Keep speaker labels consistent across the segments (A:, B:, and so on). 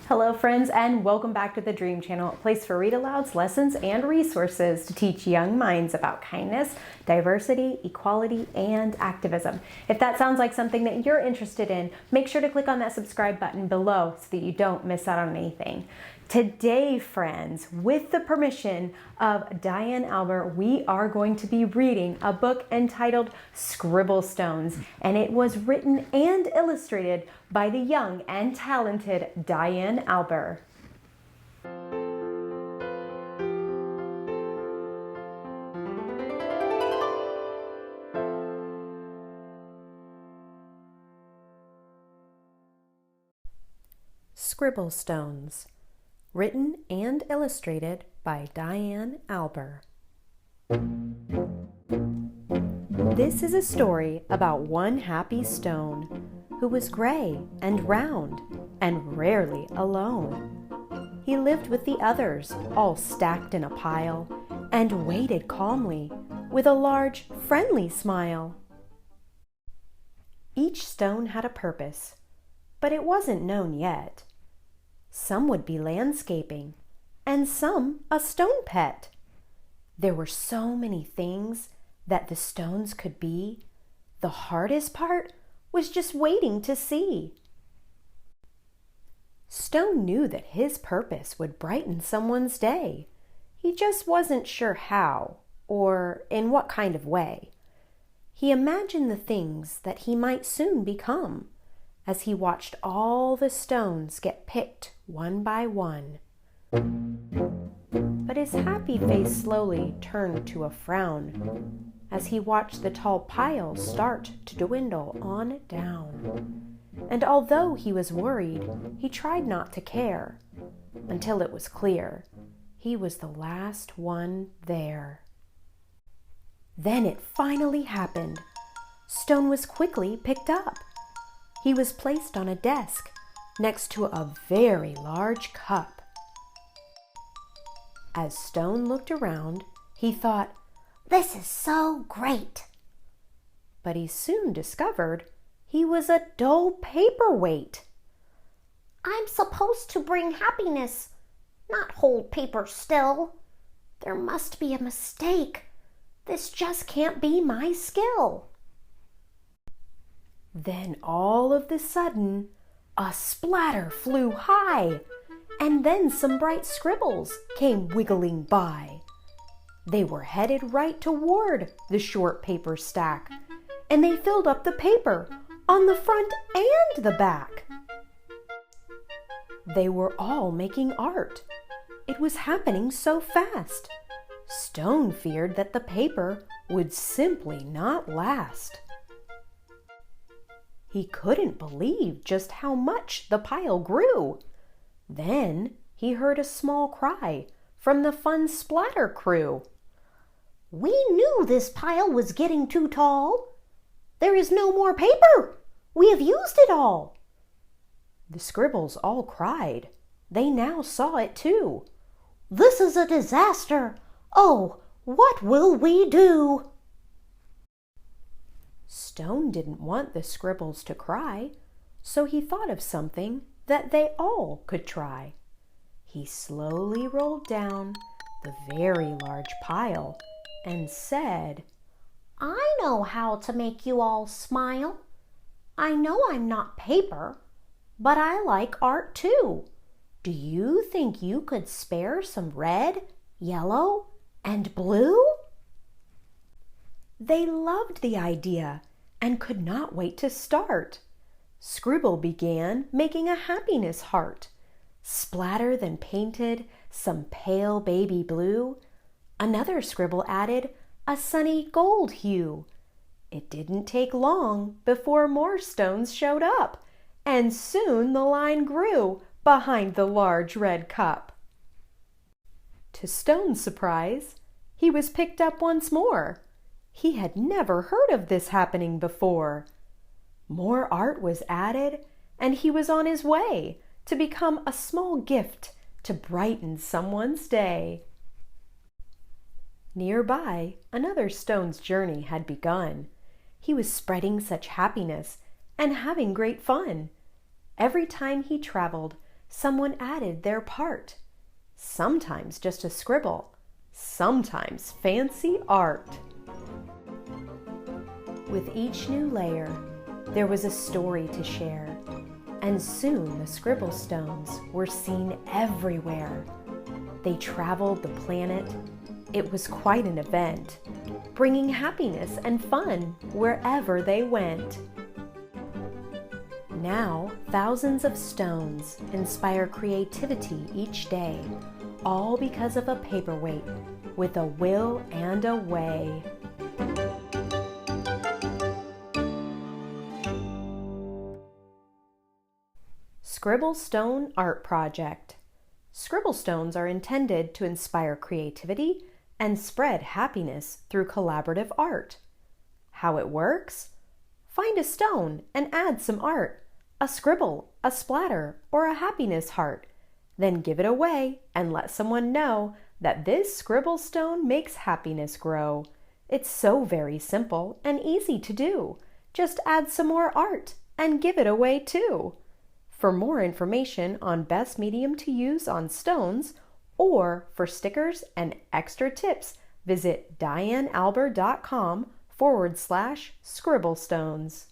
A: Hello friends, and welcome back to the Dream Channel, a place for read-alouds, lessons, and resources to teach young minds about kindness, diversity, equality, and activism. If that sounds like something that you're interested in, make sure to click on that subscribe button below so that you don't miss out on anything. Today, friends, with the permission of Diane Alber, we are going to be reading a book entitled Scribble Stones, and it was written and illustrated by the young and talented Diane Alber. Scribble Stones, written and illustrated by Diane Alber. This is a story about one happy stone who was gray and round and rarely alone. He lived with the others, all stacked in a pile, and waited calmly with a large, friendly smile. Each stone had a purpose, but it wasn't known yet. Some would be landscaping, and some a stone pet. There were so many things that the stones could be. The hardest part was just waiting to see. Stone knew that his purpose would brighten someone's day. He just wasn't sure how or in what kind of way. He imagined the things that he might soon become as he watched all the stones get picked one by one. But his happy face slowly turned to a frown as he watched the tall pile start to dwindle on down. And although he was worried, he tried not to care, until it was clear he was the last one there. Then it finally happened. Stone was quickly picked up. He was placed on a desk next to a very large cup. As Stone looked around, he thought, "This is so great." But he soon discovered he was a dull paperweight.
B: "I'm supposed to bring happiness, not hold paper still. There must be a mistake. This just can't be my skill."
A: Then all of the sudden, a splatter flew high, and then some bright scribbles came wiggling by. They were headed right toward the short paper stack, and they filled up the paper on the front and the back. They were all making art. It was happening so fast. Stone feared that the paper would simply not last. He couldn't believe just how much the pile grew. Then he heard a small cry from the fun splatter crew.
B: "We knew this pile was getting too tall. There is no more paper. We have used it all."
A: The scribbles all cried. They now saw it too.
B: "This is a disaster. Oh, what will we do?"
A: Stone didn't want the scribbles to cry, so he thought of something that they all could try. He slowly rolled down the very large pile and said,
B: "I know how to make you all smile. I know I'm not paper, but I like art too. Do you think you could spare some red, yellow, and blue?" They loved the idea and could not wait to start. Scribble began making a happiness heart. Splatter then painted some pale baby blue. Another scribble added a sunny gold hue. It didn't take long before more stones showed up, and soon the line grew behind the large red cup. To Stone's surprise, he was picked up once more. He had never heard of this happening before. More art was added, and he was on his way to become a small gift to brighten someone's day. Nearby, another stone's journey had begun. He was spreading such happiness and having great fun. Every time he traveled, someone added their part. Sometimes just a scribble, sometimes fancy art. With each new layer, there was a story to share, and soon the scribble stones were seen everywhere. They traveled the planet. It was quite an event, bringing happiness and fun wherever they went. Now, thousands of stones inspire creativity each day, all because of a paperweight with a will and a way. Scribble Stone Art Project. Scribble stones are intended to inspire creativity and spread happiness through collaborative art. How it works? Find a stone and add some art, a scribble, a splatter, or a happiness heart. Then give it away and let someone know that this scribble stone makes happiness grow. It's so very simple and easy to do. Just add some more art and give it away too. For more information on best medium to use on stones, or for stickers and extra tips, visit dianealber.com/scribblestones.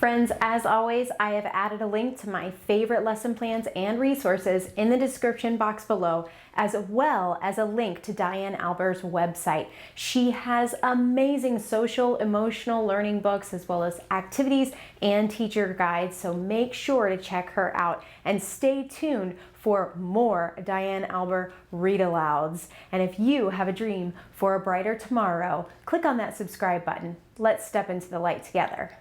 A: Friends, as always, I have added a link to my favorite lesson plans and resources in the description box below, as well as a link to Diane Alber's website. She has amazing social, emotional learning books, as well as activities and teacher guides, so make sure to check her out and stay tuned for more Diane Alber read-alouds. And if you have a dream for a brighter tomorrow, click on that subscribe button. Let's step into the light together.